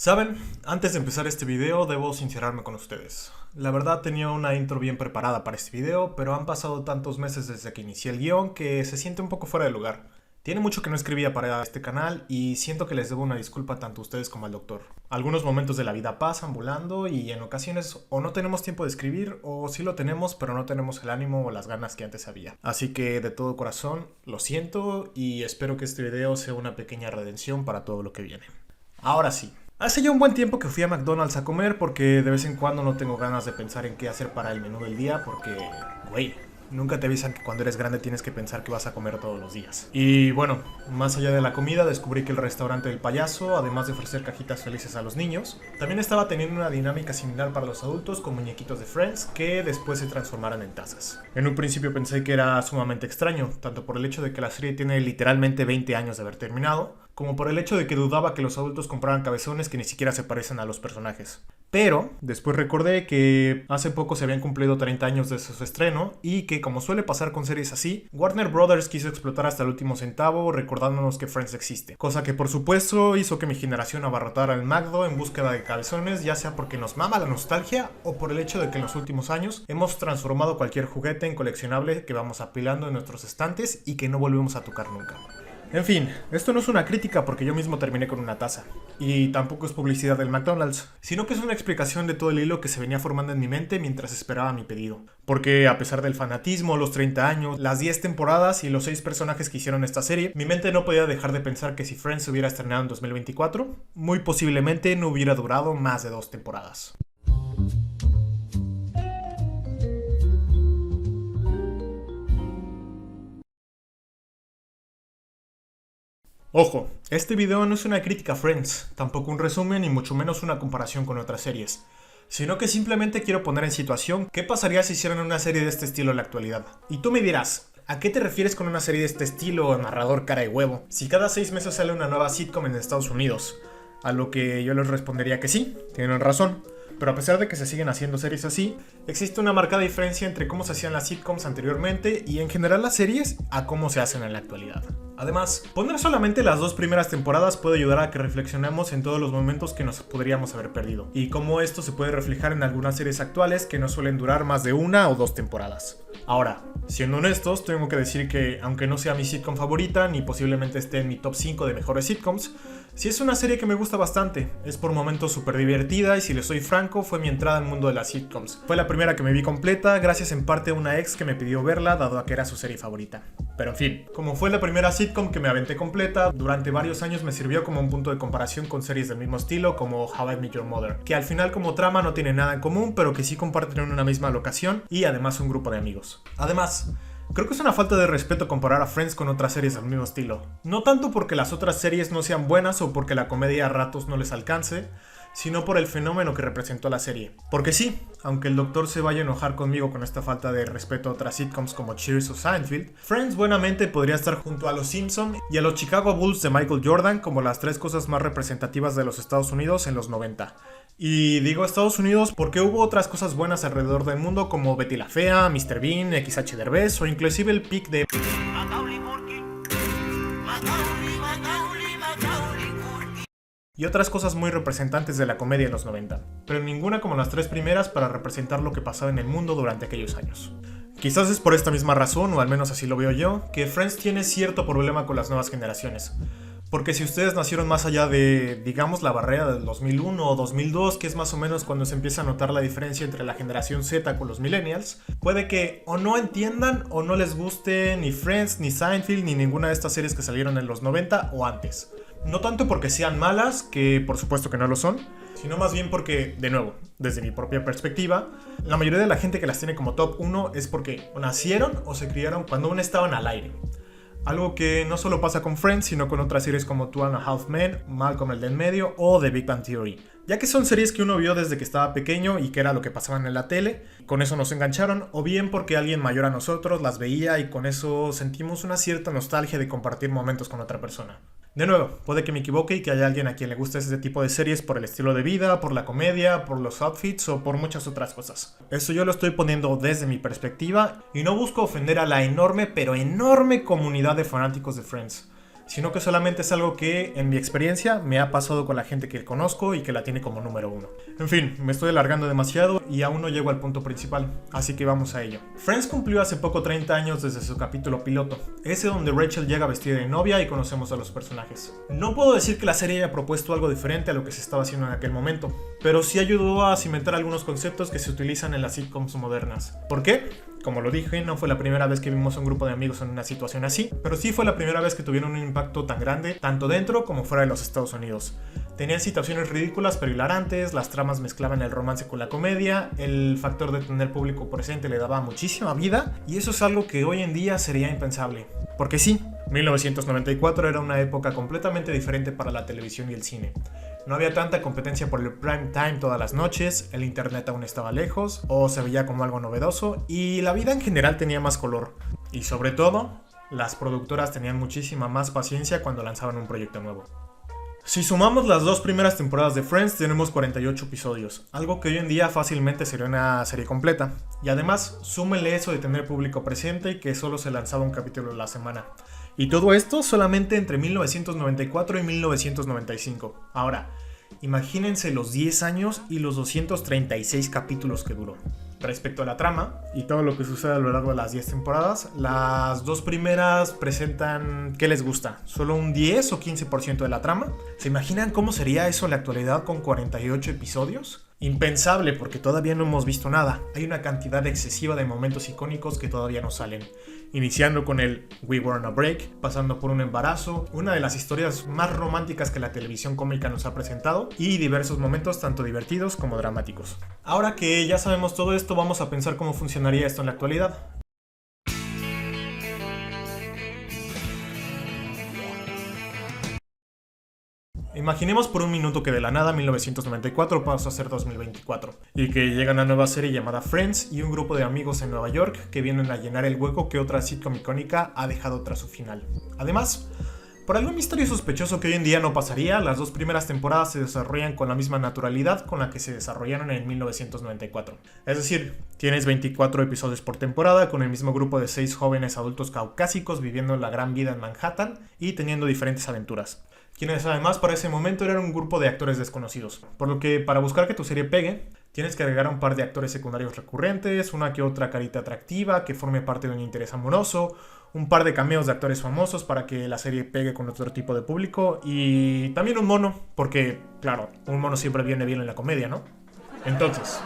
Saben, antes de empezar este video debo sincerarme con ustedes. La verdad tenía una intro bien preparada para este video, pero han pasado tantos meses desde que inicié el guión que se siente un poco fuera de lugar. Tiene mucho que no escribía para este canal y siento que les debo una disculpa tanto a ustedes como al doctor. Algunos momentos de la vida pasan volando y en ocasiones o no tenemos tiempo de escribir o sí lo tenemos pero no tenemos el ánimo o las ganas que antes había. Así que de todo corazón lo siento y espero que este video sea una pequeña redención para todo lo que viene. Ahora sí. Hace ya un buen tiempo que fui a McDonald's a comer porque de vez en cuando no tengo ganas de pensar en qué hacer para el menú del día porque, güey, nunca te avisan que cuando eres grande tienes que pensar que vas a comer todos los días. Y bueno, más allá de la comida descubrí que el restaurante del payaso, además de ofrecer cajitas felices a los niños, también estaba teniendo una dinámica similar para los adultos con muñequitos de Friends que después se transformaran en tazas. En un principio pensé que era sumamente extraño, tanto por el hecho de que la serie tiene literalmente 20 años de haber terminado, como por el hecho de que dudaba que los adultos compraran cabezones que ni siquiera se parecen a los personajes. Pero después recordé que hace poco se habían cumplido 30 años desde su estreno y que, como suele pasar con series así, Warner Brothers quiso explotar hasta el último centavo recordándonos que Friends existe. Cosa que por supuesto hizo que mi generación abarrotara el McDo en búsqueda de cabezones, ya sea porque nos mama la nostalgia o por el hecho de que en los últimos años hemos transformado cualquier juguete en coleccionable que vamos apilando en nuestros estantes y que no volvemos a tocar nunca. En fin, esto no es una crítica porque yo mismo terminé con una taza. Y tampoco es publicidad del McDonald's, sino que es una explicación de todo el hilo que se venía formando en mi mente mientras esperaba mi pedido. Porque a pesar del fanatismo, los 30 años, las 10 temporadas y los 6 personajes que hicieron esta serie, mi mente no podía dejar de pensar que si Friends se hubiera estrenado en 2024, muy posiblemente no hubiera durado más de 2 temporadas. Ojo, este video no es una crítica a Friends, tampoco un resumen y mucho menos una comparación con otras series, sino que simplemente quiero poner en situación qué pasaría si hicieran una serie de este estilo en la actualidad. Y tú me dirás, ¿a qué te refieres con una serie de este estilo, narrador cara de huevo? Si cada 6 meses sale una nueva sitcom en Estados Unidos, a lo que yo les respondería que sí, tienen razón. Pero a pesar de que se siguen haciendo series así, existe una marcada diferencia entre cómo se hacían las sitcoms anteriormente y en general las series a cómo se hacen en la actualidad. Además, poner solamente las 2 primeras temporadas puede ayudar a que reflexionemos en todos los momentos que nos podríamos haber perdido, y cómo esto se puede reflejar en algunas series actuales que no suelen durar más de 1 o 2 temporadas. Ahora, siendo honestos, tengo que decir que, aunque no sea mi sitcom favorita, ni posiblemente esté en mi top 5 de mejores sitcoms, sí es una serie que me gusta bastante, es por momentos súper divertida y si les soy franco, fue mi entrada al mundo de las sitcoms. Fue la primera que me vi completa, gracias en parte a una ex que me pidió verla, dado a que era su serie favorita. Pero en fin, como fue la primera sitcom que me aventé completa, durante varios años me sirvió como un punto de comparación con series del mismo estilo como How I Met Your Mother, que al final como trama no tiene nada en común, pero que sí comparten una misma locación y además un grupo de amigos. Además, creo que es una falta de respeto comparar a Friends con otras series del mismo estilo. No tanto porque las otras series no sean buenas o porque la comedia a ratos no les alcance, sino por el fenómeno que representó la serie. Porque sí, aunque el doctor se vaya a enojar conmigo con esta falta de respeto a otras sitcoms como Cheers o Seinfeld, Friends buenamente podría estar junto a los Simpson y a los Chicago Bulls de Michael Jordan como las 3 cosas más representativas de los Estados Unidos en los 90. Y digo Estados Unidos porque hubo otras cosas buenas alrededor del mundo como Betty la Fea, Mr. Bean, XH Derbez o inclusive el pick de y otras cosas muy representantes de la comedia en los 90, pero ninguna como las 3 primeras para representar lo que pasaba en el mundo durante aquellos años. Quizás es por esta misma razón, o al menos así lo veo yo, que Friends tiene cierto problema con las nuevas generaciones. Porque si ustedes nacieron más allá de, digamos, la barrera del 2001 o 2002, que es más o menos cuando se empieza a notar la diferencia entre la generación Z con los millennials, puede que o no entiendan o no les guste ni Friends, ni Seinfeld, ni ninguna de estas series que salieron en los 90 o antes. No tanto porque sean malas, que por supuesto que no lo son, sino más bien porque, de nuevo, desde mi propia perspectiva, la mayoría de la gente que las tiene como top 1 es porque o nacieron o se criaron cuando aún estaban al aire. Algo que no solo pasa con Friends, sino con otras series como Two and a Half Men, Malcolm el del medio o The Big Bang Theory. Ya que son series que uno vio desde que estaba pequeño y que era lo que pasaban en la tele, con eso nos engancharon, o bien porque alguien mayor a nosotros las veía y con eso sentimos una cierta nostalgia de compartir momentos con otra persona. De nuevo, puede que me equivoque y que haya alguien a quien le guste ese tipo de series por el estilo de vida, por la comedia, por los outfits o por muchas otras cosas. Eso yo lo estoy poniendo desde mi perspectiva y no busco ofender a la enorme pero enorme comunidad de fanáticos de Friends. sino que solamente es algo que, en mi experiencia, me ha pasado con la gente que conozco y que la tiene como número uno. En fin, me estoy alargando demasiado y aún no llego al punto principal, así que vamos a ello. Friends cumplió hace poco 30 años desde su capítulo piloto, ese donde Rachel llega vestida de novia y conocemos a los personajes. No puedo decir que la serie haya propuesto algo diferente a lo que se estaba haciendo en aquel momento, pero sí ayudó a cimentar algunos conceptos que se utilizan en las sitcoms modernas. ¿Por qué? Como lo dije, no fue la primera vez que vimos a un grupo de amigos en una situación así, pero sí fue la primera vez que tuvieron un impacto tan grande, tanto dentro como fuera de los Estados Unidos. Tenían situaciones ridículas pero hilarantes, las tramas mezclaban el romance con la comedia, el factor de tener público presente le daba muchísima vida, y eso es algo que hoy en día sería impensable. Porque sí, 1994 era una época completamente diferente para la televisión y el cine. No había tanta competencia por el prime time todas las noches, el internet aún estaba lejos, o se veía como algo novedoso, y la vida en general tenía más color. Y sobre todo, las productoras tenían muchísima más paciencia cuando lanzaban un proyecto nuevo. Si sumamos las dos primeras temporadas de Friends, tenemos 48 episodios, algo que hoy en día fácilmente sería una serie completa. Y además, súmenle eso de tener público presente y que solo se lanzaba un capítulo a la semana. Y todo esto solamente entre 1994 y 1995. Ahora, imagínense los 10 años y los 236 capítulos que duró. Respecto a la trama y todo lo que sucede a lo largo de las 10 temporadas, las dos primeras presentan ¿qué les gusta? ¿Solo un 10 o 15% de la trama? ¿Se imaginan cómo sería eso en la actualidad con 48 episodios? Impensable, porque todavía no hemos visto nada. Hay una cantidad excesiva de momentos icónicos que todavía no salen. Iniciando con el We Were on a Break, pasando por un embarazo, una de las historias más románticas que la televisión cómica nos ha presentado, y diversos momentos tanto divertidos como dramáticos. Ahora que ya sabemos todo esto, vamos a pensar cómo funcionaría esto en la actualidad. Imaginemos por un minuto que de la nada 1994 pasa a ser 2024 y que llega una nueva serie llamada Friends y un grupo de amigos en Nueva York que vienen a llenar el hueco que otra sitcom icónica ha dejado tras su final. Además, por algún misterio sospechoso que hoy en día no pasaría, las dos primeras temporadas se desarrollan con la misma naturalidad con la que se desarrollaron en 1994. Es decir, tienes 24 episodios por temporada con el mismo grupo de 6 jóvenes adultos caucásicos viviendo la gran vida en Manhattan y teniendo diferentes aventuras. Quienes además para ese momento eran un grupo de actores desconocidos. Por lo que para buscar que tu serie pegue, tienes que agregar a un par de actores secundarios recurrentes, una que otra carita atractiva que forme parte de un interés amoroso, un par de cameos de actores famosos para que la serie pegue con otro tipo de público y también un mono, porque claro, un mono siempre viene bien en la comedia, ¿no? Entonces,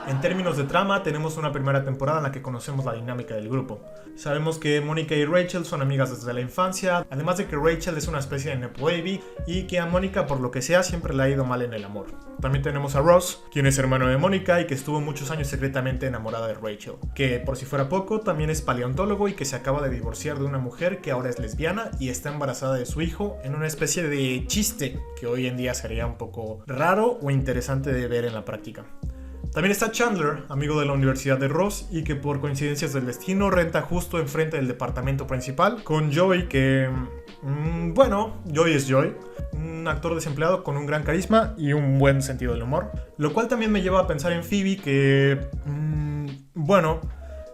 en términos de trama, tenemos una primera temporada en la que conocemos la dinámica del grupo. Sabemos que Mónica y Rachel son amigas desde la infancia, además de que Rachel es una especie de nepo baby y que a Mónica, por lo que sea, siempre le ha ido mal en el amor. También tenemos a Ross, quien es hermano de Mónica y que estuvo muchos años secretamente enamorada de Rachel, que por si fuera poco, también es paleontólogo y que se acaba de divorciar de una mujer que ahora es lesbiana y está embarazada de su hijo en una especie de chiste que hoy en día sería un poco raro o interesante de ver en la práctica. También está Chandler, amigo de la universidad de Ross y que por coincidencias del destino renta justo enfrente del departamento principal con Joey que... Joey es Joey, un actor desempleado con un gran carisma y un buen sentido del humor. Lo cual también me lleva a pensar en Phoebe que...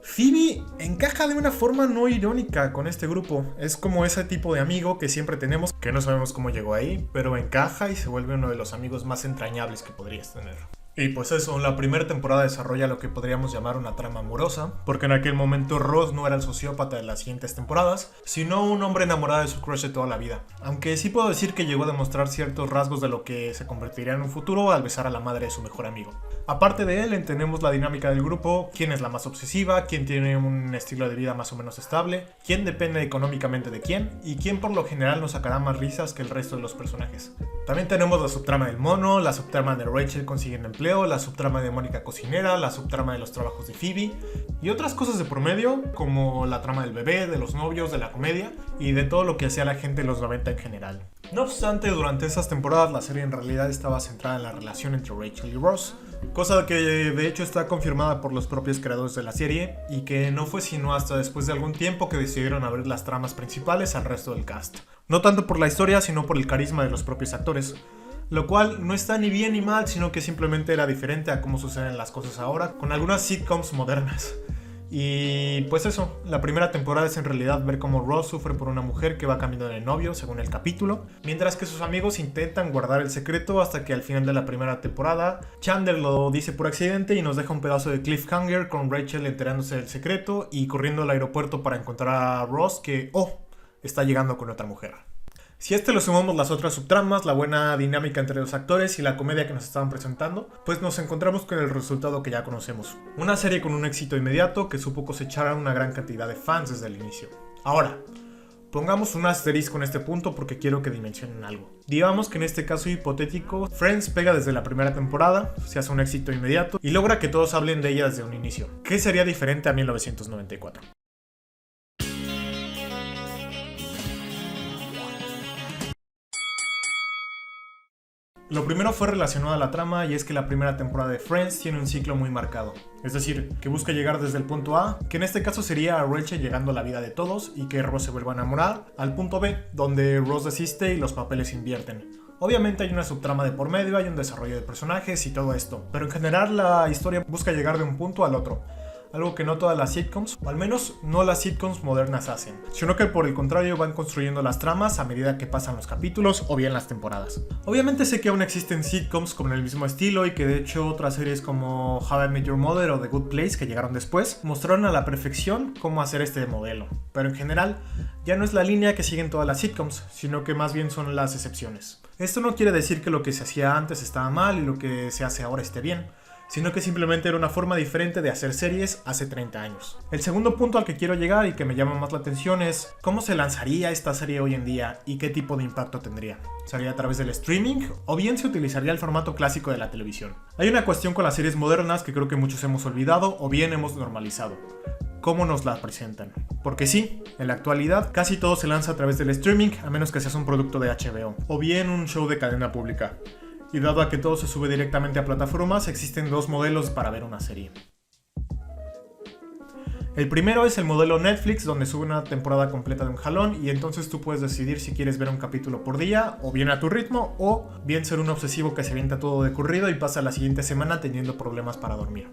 Phoebe encaja de una forma no irónica con este grupo. Es como ese tipo de amigo que siempre tenemos, que no sabemos cómo llegó ahí, pero encaja y se vuelve uno de los amigos más entrañables que podrías tener. Y pues eso, la primera temporada desarrolla lo que podríamos llamar una trama amorosa, porque en aquel momento Ross no era el sociópata de las siguientes temporadas, sino un hombre enamorado de su crush de toda la vida. Aunque sí puedo decir que llegó a demostrar ciertos rasgos de lo que se convertiría en un futuro al besar a la madre de su mejor amigo. Aparte de él, entendemos la dinámica del grupo, quién es la más obsesiva, quién tiene un estilo de vida más o menos estable, quién depende económicamente de quién, y quién por lo general nos sacará más risas que el resto de los personajes. También tenemos la subtrama del mono, la subtrama de Rachel consiguiendo empleo, la subtrama de Mónica cocinera, la subtrama de los trabajos de Phoebe y otras cosas de por medio como la trama del bebé, de los novios, de la comedia y de todo lo que hacía la gente en los 90 en general. No obstante, durante esas temporadas la serie en realidad estaba centrada en la relación entre Rachel y Ross, cosa que de hecho está confirmada por los propios creadores de la serie y que no fue sino hasta después de algún tiempo que decidieron abrir las tramas principales al resto del cast. No tanto por la historia, sino por el carisma de los propios actores. Lo cual no está ni bien ni mal, sino que simplemente era diferente a cómo suceden las cosas ahora con algunas sitcoms modernas. Y pues eso, la primera temporada es en realidad ver cómo Ross sufre por una mujer que va cambiando de novio, según el capítulo, mientras que sus amigos intentan guardar el secreto hasta que al final de la primera temporada Chandler lo dice por accidente y nos deja un pedazo de cliffhanger con Rachel enterándose del secreto y corriendo al aeropuerto para encontrar a Ross que, está llegando con otra mujer. Si a este le sumamos las otras subtramas, la buena dinámica entre los actores y la comedia que nos estaban presentando, pues nos encontramos con el resultado que ya conocemos. Una serie con un éxito inmediato que supo cosechar a una gran cantidad de fans desde el inicio. Ahora, pongamos un asterisco en este punto porque quiero que dimensionen algo. Digamos que en este caso hipotético, Friends pega desde la primera temporada, se hace un éxito inmediato y logra que todos hablen de ella desde un inicio. ¿Qué sería diferente a 1994? Lo primero fue relacionado a la trama y es que la primera temporada de Friends tiene un ciclo muy marcado. Es decir, que busca llegar desde el punto A, que en este caso sería Rachel llegando a la vida de todos y que Ross se vuelva a enamorar, al punto B, donde Ross desiste y los papeles se invierten. Obviamente hay una subtrama de por medio, hay un desarrollo de personajes y todo esto, pero en general la historia busca llegar de un punto al otro. Algo que no todas las sitcoms, o al menos no las sitcoms modernas hacen, sino que por el contrario van construyendo las tramas a medida que pasan los capítulos o bien las temporadas. Obviamente sé que aún existen sitcoms con el mismo estilo y que de hecho otras series como How I Met Your Mother o The Good Place que llegaron después mostraron a la perfección cómo hacer este modelo, pero en general ya no es la línea que siguen todas las sitcoms, sino que más bien son las excepciones. Esto no quiere decir que lo que se hacía antes estaba mal y lo que se hace ahora esté bien, sino que simplemente era una forma diferente de hacer series hace 30 años. El segundo punto al que quiero llegar y que me llama más la atención es cómo se lanzaría esta serie hoy en día y qué tipo de impacto tendría. ¿Sería a través del streaming o bien se utilizaría el formato clásico de la televisión? Hay una cuestión con las series modernas que creo que muchos hemos olvidado o bien hemos normalizado. ¿Cómo nos la presentan? Porque sí, en la actualidad casi todo se lanza a través del streaming a menos que seas un producto de HBO o bien un show de cadena pública. Y dado a que todo se sube directamente a plataformas, existen dos modelos para ver una serie. El primero es el modelo Netflix, donde sube una temporada completa de un jalón y entonces tú puedes decidir si quieres ver un capítulo por día, o bien a tu ritmo, o bien ser un obsesivo que se avienta todo de corrido y pasa la siguiente semana teniendo problemas para dormir.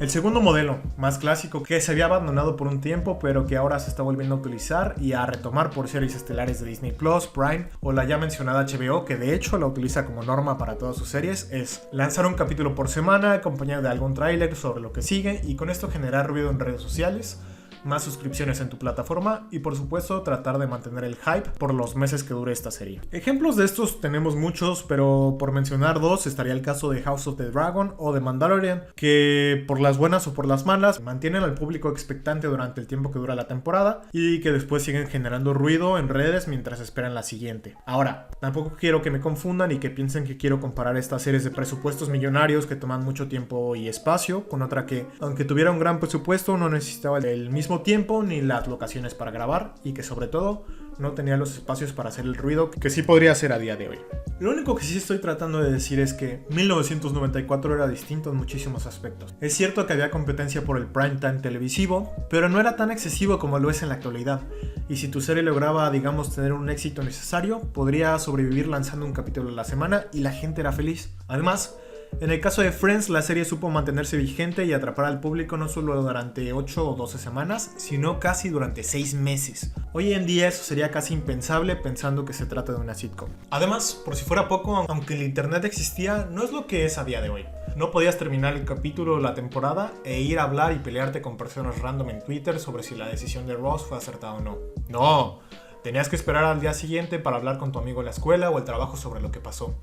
El segundo modelo, más clásico, que se había abandonado por un tiempo, pero que ahora se está volviendo a utilizar y a retomar por series estelares de Disney Plus, Prime o la ya mencionada HBO, que de hecho la utiliza como norma para todas sus series, es lanzar un capítulo por semana acompañado de algún tráiler sobre lo que sigue y con esto generar ruido en redes sociales, más suscripciones en tu plataforma y por supuesto tratar de mantener el hype por los meses que dure esta serie. Ejemplos de estos tenemos muchos, pero por mencionar dos estaría el caso de House of the Dragon o de Mandalorian, que por las buenas o por las malas mantienen al público expectante durante el tiempo que dura la temporada y que después siguen generando ruido en redes mientras esperan la siguiente. Ahora, tampoco quiero que me confundan y que piensen que quiero comparar estas series de presupuestos millonarios que toman mucho tiempo y espacio con otra que, aunque tuviera un gran presupuesto, no necesitaba el mismo tiempo ni las locaciones para grabar y que sobre todo no tenía los espacios para hacer el ruido que sí podría hacer a día de hoy. Lo único que sí estoy tratando de decir es que 1994 era distinto en muchísimos aspectos. Es cierto que había competencia por el prime time televisivo, pero no era tan excesivo como lo es en la actualidad. Y si tu serie lograba, digamos, tener un éxito necesario, podría sobrevivir lanzando un capítulo a la semana y la gente era feliz. Además, en el caso de Friends, la serie supo mantenerse vigente y atrapar al público no solo durante 8 o 12 semanas, sino casi durante 6 meses. Hoy en día eso sería casi impensable pensando que se trata de una sitcom. Además, por si fuera poco, aunque el internet existía, no es lo que es a día de hoy. No podías terminar el capítulo o la temporada e ir a hablar y pelearte con personas random en Twitter sobre si la decisión de Ross fue acertada o no. No, tenías que esperar al día siguiente para hablar con tu amigo en la escuela o el trabajo sobre lo que pasó.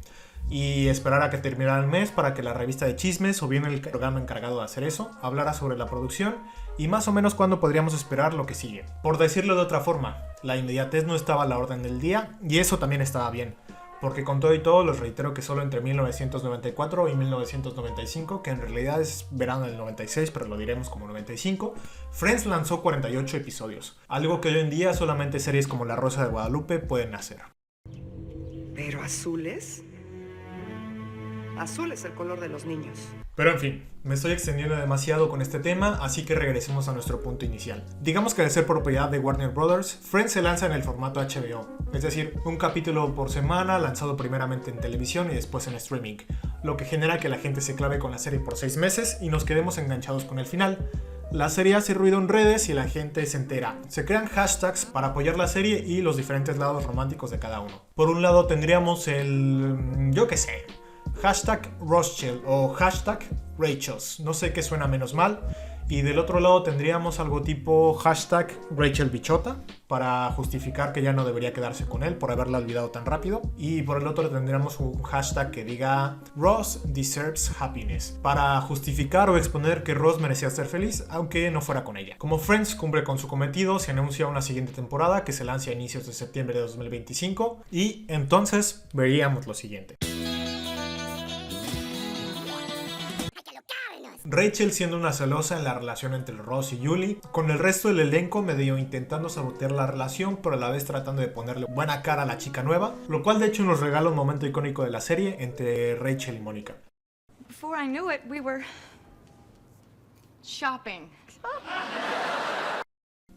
Y esperar a que terminara el mes para que la revista de chismes o bien el programa encargado de hacer eso hablara sobre la producción y más o menos cuándo podríamos esperar lo que sigue. Por decirlo de otra forma, la inmediatez no estaba a la orden del día y eso también estaba bien, porque con todo y todo les reitero que solo entre 1994 y 1995, que en realidad es verano del 96 pero lo diremos como 95, Friends lanzó 48 episodios, algo que hoy en día solamente series como La Rosa de Guadalupe pueden hacer. ¿Pero azules? Azul es el color de los niños. Pero en fin, me estoy extendiendo demasiado con este tema, así que regresemos a nuestro punto inicial. Digamos que al ser propiedad de Warner Brothers, Friends se lanza en el formato HBO, es decir, un capítulo por semana lanzado primeramente en televisión y después en streaming, lo que genera que la gente se clave con la serie por 6 meses y nos quedemos enganchados con el final. La serie hace ruido en redes y la gente se entera. Se crean hashtags para apoyar la serie y los diferentes lados románticos de cada uno. Por un lado tendríamos yo qué sé, hashtag Rothschild o hashtag Rachels, no sé qué suena menos mal. Y del otro lado tendríamos algo tipo hashtag Rachel Bichota, para justificar que ya no debería quedarse con él por haberla olvidado tan rápido. Y por el otro tendríamos un hashtag que diga Ross deserves happiness, para justificar o exponer que Ross merecía ser feliz aunque no fuera con ella. Como Friends cumple con su cometido, se anuncia una siguiente temporada que se lanza a inicios de septiembre de 2025 y entonces veríamos lo siguiente. Rachel siendo una celosa en la relación entre Ross y Julie, con el resto del elenco medio intentando sabotear la relación, pero a la vez tratando de ponerle buena cara a la chica nueva, lo cual de hecho nos regala un momento icónico de la serie entre Rachel y Mónica. Before I knew it, we were shopping.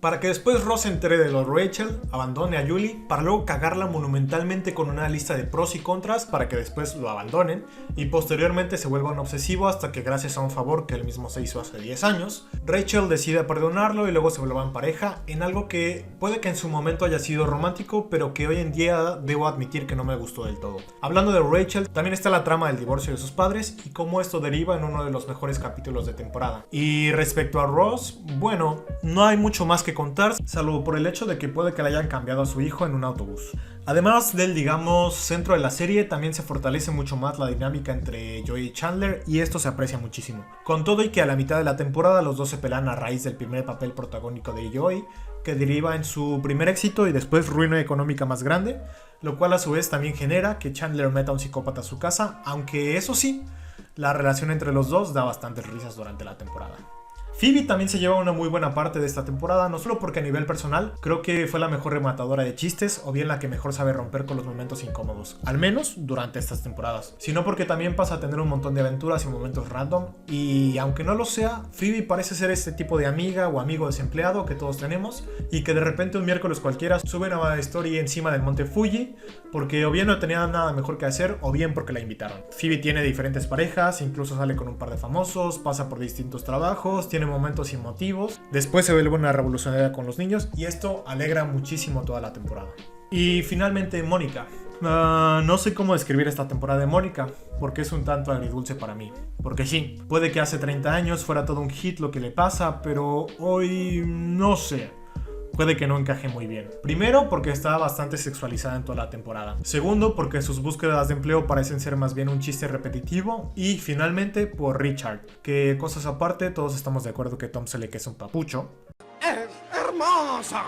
Para que después Ross se entere de lo de Rachel, abandone a Julie, para luego cagarla monumentalmente con una lista de pros y contras para que después lo abandonen y posteriormente se vuelva un obsesivo hasta que gracias a un favor que él mismo se hizo hace 10 años, Rachel decide perdonarlo y luego se vuelvan pareja en algo que puede que en su momento haya sido romántico, pero que hoy en día debo admitir que no me gustó del todo. Hablando de Rachel, también está la trama del divorcio de sus padres y cómo esto deriva en uno de los mejores capítulos de temporada. Y respecto a Ross, bueno, no hay mucho más que contar, salvo por el hecho de que puede que le hayan cambiado a su hijo en un autobús. Además del, digamos, centro de la serie, también se fortalece mucho más la dinámica entre Joey y Chandler y esto se aprecia muchísimo. Con todo y que a la mitad de la temporada los dos se pelean a raíz del primer papel protagónico de Joey, que deriva en su primer éxito y después ruina económica más grande, lo cual a su vez también genera que Chandler meta a un psicópata a su casa, aunque eso sí, la relación entre los dos da bastantes risas durante la temporada. Phoebe también se lleva una muy buena parte de esta temporada, no solo porque a nivel personal creo que fue la mejor rematadora de chistes o bien la que mejor sabe romper con los momentos incómodos, al menos durante estas temporadas, sino porque también pasa a tener un montón de aventuras y momentos random y aunque no lo sea, Phoebe parece ser este tipo de amiga o amigo desempleado que todos tenemos y que de repente un miércoles cualquiera sube una story encima del monte Fuji porque o bien no tenía nada mejor que hacer o bien porque la invitaron. Phoebe tiene diferentes parejas, incluso sale con un par de famosos, pasa por distintos trabajos, tiene momentos emotivos, después se vuelve una revolucionaria con los niños y esto alegra muchísimo toda la temporada. Y finalmente Mónica. No sé cómo describir esta temporada de Mónica, porque es un tanto agridulce para mí. Porque sí, puede que hace 30 años fuera todo un hit lo que le pasa, pero hoy no sé. Puede que no encaje muy bien. Primero, porque está bastante sexualizada en toda la temporada. Segundo, porque sus búsquedas de empleo parecen ser más bien un chiste repetitivo. Y finalmente, por Richard, que cosas aparte, todos estamos de acuerdo que Tom Selleck es un papucho. ¡Es hermosa!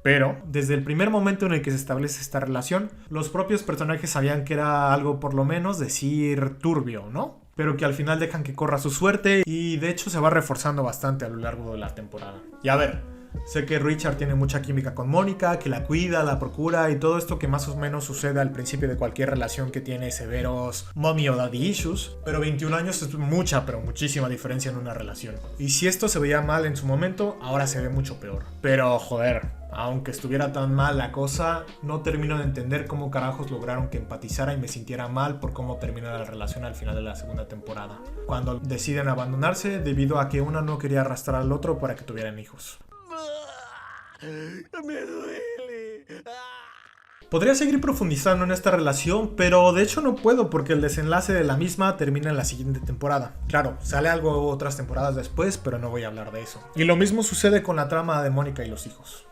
Pero, desde el primer momento en el que se establece esta relación, los propios personajes sabían que era algo por lo menos decir turbio, ¿no? Pero que al final dejan que corra su suerte y de hecho se va reforzando bastante a lo largo de la temporada. Y a ver, sé que Richard tiene mucha química con Mónica, que la cuida, la procura y todo esto que más o menos sucede al principio de cualquier relación que tiene severos mommy o daddy issues, pero 21 años es mucha, pero muchísima diferencia en una relación. Y si esto se veía mal en su momento, ahora se ve mucho peor. Pero joder, aunque estuviera tan mal la cosa, no termino de entender cómo carajos lograron que empatizara y me sintiera mal por cómo termina la relación al final de la segunda temporada, cuando deciden abandonarse debido a que uno no quería arrastrar al otro para que tuvieran hijos. ¡Me duele! Podría seguir profundizando en esta relación, pero de hecho no puedo porque el desenlace de la misma termina en la siguiente temporada. Claro, sale algo otras temporadas después, pero no voy a hablar de eso. Y lo mismo sucede con la trama de Mónica y los hijos.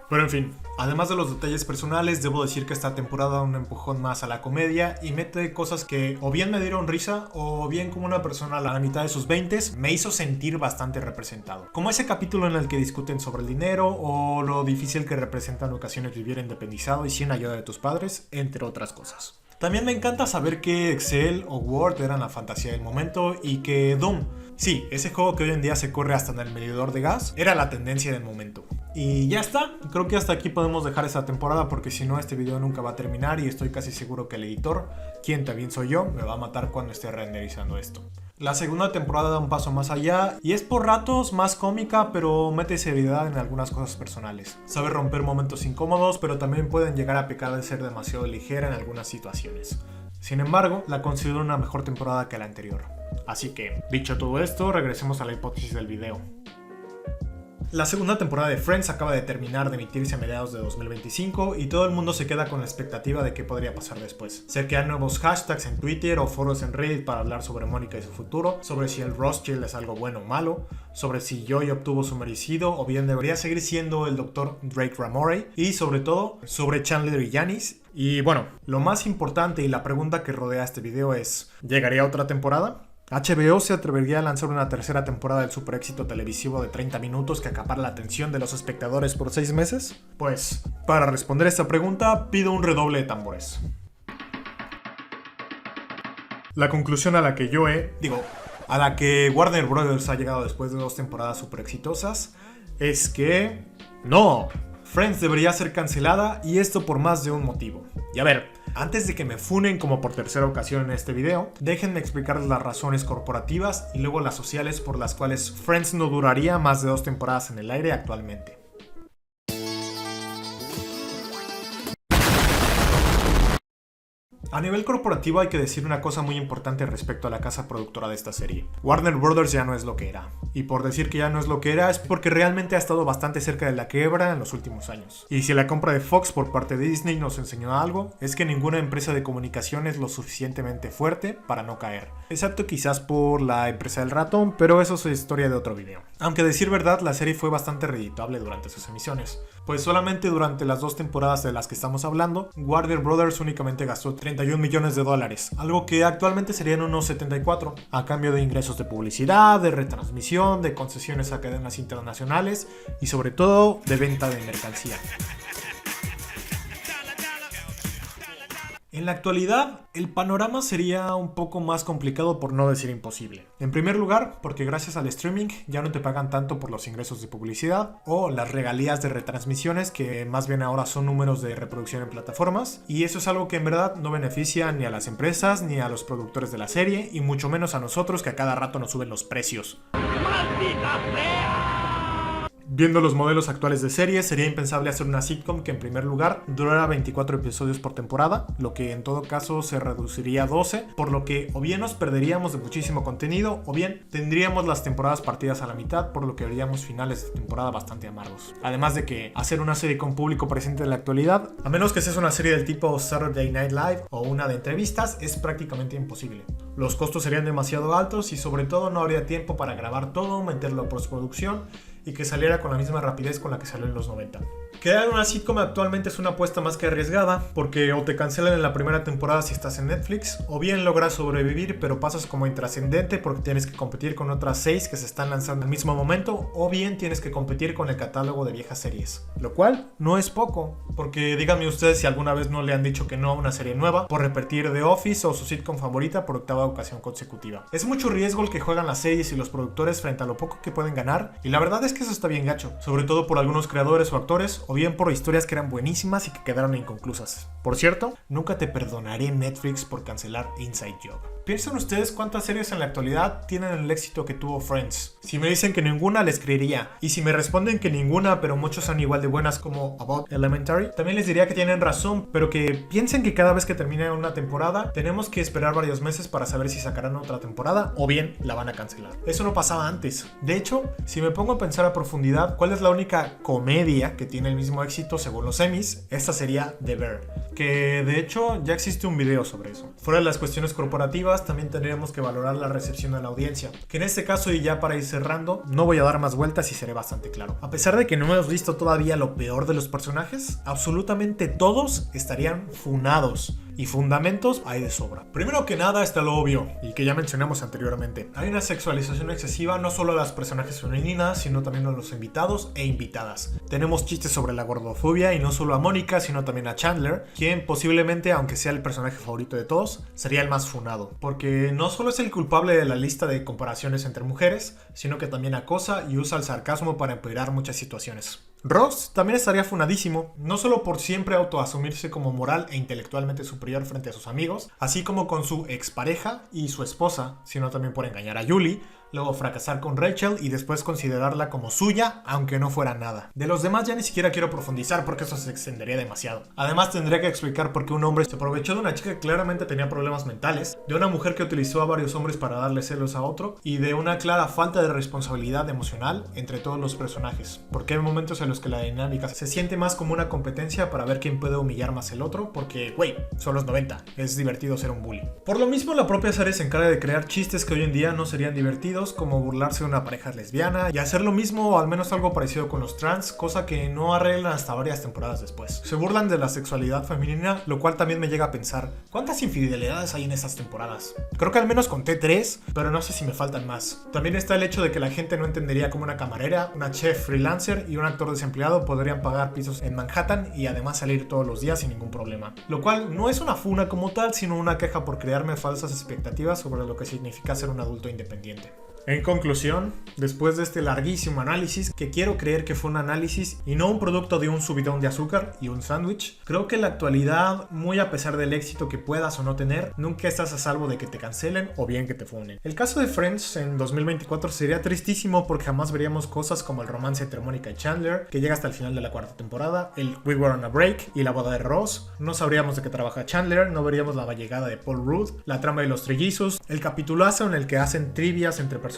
Pero en fin, además de los detalles personales, debo decir que esta temporada da un empujón más a la comedia y mete cosas que o bien me dieron risa o bien como una persona a la mitad de sus 20s me hizo sentir bastante representado. Como ese capítulo en el que discuten sobre el dinero o lo difícil que representa en ocasiones vivir independizado y sin ayuda de tus padres, entre otras cosas. También me encanta saber que Excel o Word eran la fantasía del momento y que Doom, sí, ese juego que hoy en día se corre hasta en el medidor de gas, era la tendencia del momento. Y ya está, creo que hasta aquí podemos dejar esta temporada porque si no este video nunca va a terminar y estoy casi seguro que el editor, quien también soy yo, me va a matar cuando esté renderizando esto. La segunda temporada da un paso más allá y es por ratos más cómica, pero mete seriedad en algunas cosas personales. Sabe romper momentos incómodos, pero también pueden llegar a pecar de ser demasiado ligera en algunas situaciones. Sin embargo, la considero una mejor temporada que la anterior. Así que, dicho todo esto, regresemos a la hipótesis del video. La segunda temporada de Friends acaba de terminar de emitirse a mediados de 2025 y todo el mundo se queda con la expectativa de qué podría pasar después. Se crean nuevos hashtags en Twitter o foros en Reddit para hablar sobre Mónica y su futuro, sobre si el Rothschild es algo bueno o malo, sobre si Joey obtuvo su merecido o bien debería seguir siendo el Dr. Drake Ramoray y sobre todo sobre Chandler y Janice. Y bueno, lo más importante y la pregunta que rodea este video es, ¿llegaría otra temporada? HBO se atrevería a lanzar una tercera temporada del super éxito televisivo de 30 minutos que acapara la atención de los espectadores por 6 meses? Pues, para responder esta pregunta, pido un redoble de tambores. La conclusión a la que a la que Warner Brothers ha llegado después de 2 temporadas super exitosas, es que no, Friends debería ser cancelada y esto por más de un motivo. Y a ver, antes de que me funen como por tercera ocasión en este video, déjenme explicarles las razones corporativas y luego las sociales por las cuales Friends no duraría más de 2 temporadas en el aire actualmente. A nivel corporativo hay que decir una cosa muy importante respecto a la casa productora de esta serie. Warner Brothers ya no es lo que era. Y por decir que ya no es lo que era es porque realmente ha estado bastante cerca de la quiebra en los últimos años. Y si la compra de Fox por parte de Disney nos enseñó algo, es que ninguna empresa de comunicación es lo suficientemente fuerte para no caer. Excepto quizás por la empresa del ratón, pero eso es historia de otro video. Aunque decir verdad, la serie fue bastante redituable durante sus emisiones. Pues solamente durante las 2 temporadas de las que estamos hablando, Warner Brothers únicamente gastó 31 millones de dólares, algo que actualmente serían unos 74, a cambio de ingresos de publicidad, de retransmisión, de concesiones a cadenas internacionales y sobre todo de venta de mercancía. En la actualidad, el panorama sería un poco más complicado por no decir imposible. En primer lugar, porque gracias al streaming ya no te pagan tanto por los ingresos de publicidad o las regalías de retransmisiones, que más bien ahora son números de reproducción en plataformas, y eso es algo que en verdad no beneficia ni a las empresas ni a los productores de la serie, y mucho menos a nosotros que a cada rato nos suben los precios. ¡Maldita sea! Viendo los modelos actuales de series, sería impensable hacer una sitcom que en primer lugar durara 24 episodios por temporada, lo que en todo caso se reduciría a 12, por lo que o bien nos perderíamos de muchísimo contenido, o bien tendríamos las temporadas partidas a la mitad, por lo que veríamos finales de temporada bastante amargos. Además de que hacer una serie con público presente en la actualidad, a menos que seas una serie del tipo Saturday Night Live o una de entrevistas, es prácticamente imposible. Los costos serían demasiado altos y sobre todo no habría tiempo para grabar todo, meterlo a postproducción y que saliera con la misma rapidez con la que salió en los 90. Crear una sitcom actualmente es una apuesta más que arriesgada, porque o te cancelan en la primera temporada si estás en Netflix, o bien logras sobrevivir pero pasas como intrascendente porque tienes que competir con otras 6 que se están lanzando al mismo momento, o bien tienes que competir con el catálogo de viejas series. Lo cual no es poco, porque díganme ustedes si alguna vez no le han dicho que no a una serie nueva por repetir The Office o su sitcom favorita por 8ª ocasión consecutiva. Es mucho riesgo el que juegan las series y los productores frente a lo poco que pueden ganar, y la verdad es que eso está bien gacho, sobre todo por algunos creadores o actores, o bien por historias que eran buenísimas y que quedaron inconclusas. Por cierto, nunca te perdonaré Netflix por cancelar Inside Job. ¿Piensan ustedes cuántas series en la actualidad tienen el éxito que tuvo Friends? Si me dicen que ninguna, les creería. Y si me responden que ninguna, pero muchas son igual de buenas como About Elementary, también les diría que tienen razón, pero que piensen que cada vez que termine una temporada, tenemos que esperar varios meses para saber si sacarán otra temporada o bien la van a cancelar. Eso no pasaba antes. De hecho, si me pongo a pensar a profundidad cuál es la única comedia que tiene el mismo éxito según los Emmys, esta sería The Bear, que de hecho ya existe un video sobre eso. Fuera de las cuestiones corporativas, también tendríamos que valorar la recepción de la audiencia, que en este caso, y ya para ir cerrando, no voy a dar más vueltas y seré bastante claro. A pesar de que no hemos visto todavía lo peor de los personajes, absolutamente todos estarían funados. Y fundamentos hay de sobra. Primero que nada está lo obvio, y que ya mencionamos anteriormente. Hay una sexualización excesiva no solo a las personajes femeninas, sino también a los invitados e invitadas. Tenemos chistes sobre la gordofobia, y no solo a Mónica, sino también a Chandler, quien posiblemente, aunque sea el personaje favorito de todos, sería el más funado. Porque no solo es el culpable de la lista de comparaciones entre mujeres, sino que también acosa y usa el sarcasmo para empeorar muchas situaciones. Ross también estaría funadísimo, no solo por siempre autoasumirse como moral e intelectualmente superior frente a sus amigos, así como con su expareja y su esposa, sino también por engañar a Julie, luego fracasar con Rachel y después considerarla como suya, aunque no fuera nada. De los demás ya ni siquiera quiero profundizar porque eso se extendería demasiado. Además tendría que explicar por qué un hombre se aprovechó de una chica que claramente tenía problemas mentales, de una mujer que utilizó a varios hombres para darle celos a otro y de una clara falta de responsabilidad emocional entre todos los personajes. Porque hay momentos en los que la dinámica se siente más como una competencia para ver quién puede humillar más el otro, porque, güey, son los 90, es divertido ser un bully. Por lo mismo, la propia serie se encarga de crear chistes que hoy en día no serían divertidos, como burlarse de una pareja lesbiana y hacer lo mismo o al menos algo parecido con los trans, cosa que no arreglan hasta varias temporadas después. Se burlan de la sexualidad femenina, lo cual también me llega a pensar, ¿cuántas infidelidades hay en estas temporadas? Creo que al menos conté 3, pero no sé si me faltan más. También está el hecho de que la gente no entendería cómo una camarera, una chef freelancer y un actor desempleado podrían pagar pisos en Manhattan y además salir todos los días sin ningún problema. Lo cual no es una funa como tal, sino una queja por crearme falsas expectativas sobre lo que significa ser un adulto independiente. En conclusión, después de este larguísimo análisis, que quiero creer que fue un análisis y no un producto de un subidón de azúcar y un sándwich, creo que en la actualidad, muy a pesar del éxito que puedas o no tener, nunca estás a salvo de que te cancelen o bien que te funen. El caso de Friends en 2024 sería tristísimo porque jamás veríamos cosas como el romance entre Mónica y Chandler, que llega hasta el final de la 4ª temporada, el We Were on a Break y la boda de Ross, no sabríamos de qué trabaja Chandler, no veríamos la llegada de Paul Rudd, la trama de los trillizos, el capitulazo en el que hacen trivias entre personajes,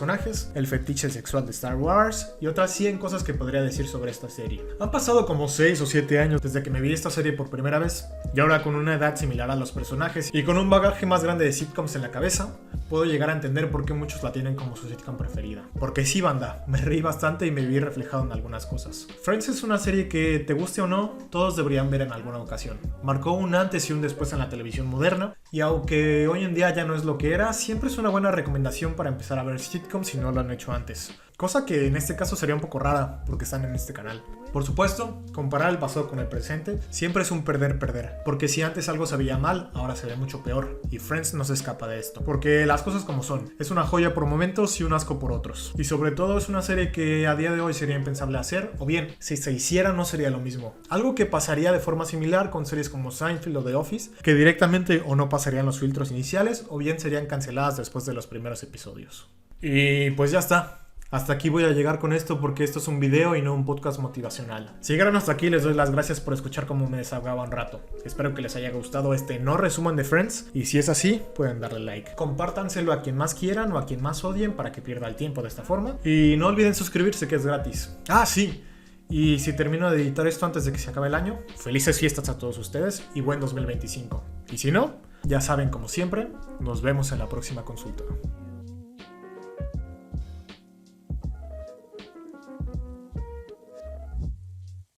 el fetiche sexual de Star Wars y otras 100 cosas que podría decir sobre esta serie. Han pasado como 6 o 7 años desde que me vi esta serie por primera vez y ahora con una edad similar a los personajes y con un bagaje más grande de sitcoms en la cabeza, puedo llegar a entender por qué muchos la tienen como su sitcom preferida. Porque sí, banda, me reí bastante y me vi reflejado en algunas cosas. Friends es una serie que, te guste o no, todos deberían ver en alguna ocasión. Marcó un antes y un después en la televisión moderna y aunque hoy en día ya no es lo que era, siempre es una buena recomendación para empezar a ver sitcoms si no lo han hecho antes. Cosa que en este caso sería un poco rara porque están en este canal. Por supuesto, comparar el pasado con el presente siempre es un perder-perder, porque si antes algo se veía mal, ahora se ve mucho peor, y Friends no se escapa de esto, porque las cosas como son, es una joya por momentos y un asco por otros, y sobre todo es una serie que a día de hoy sería impensable hacer, o bien, si se hiciera no sería lo mismo, algo que pasaría de forma similar con series como Seinfeld o The Office, que directamente o no pasarían los filtros iniciales, o bien serían canceladas después de los primeros episodios. Y pues ya está. Hasta aquí voy a llegar con esto porque esto es un video y no un podcast motivacional. Si llegaron hasta aquí, les doy las gracias por escuchar cómo me desahogaba un rato. Espero que les haya gustado este no resumen de Friends y si es así, pueden darle like. Compártanselo a quien más quieran o a quien más odien para que pierda el tiempo de esta forma. Y no olviden suscribirse, que es gratis. Ah, sí. Y si termino de editar esto antes de que se acabe el año, felices fiestas a todos ustedes y buen 2025. Y si no, ya saben, como siempre, nos vemos en la próxima consulta.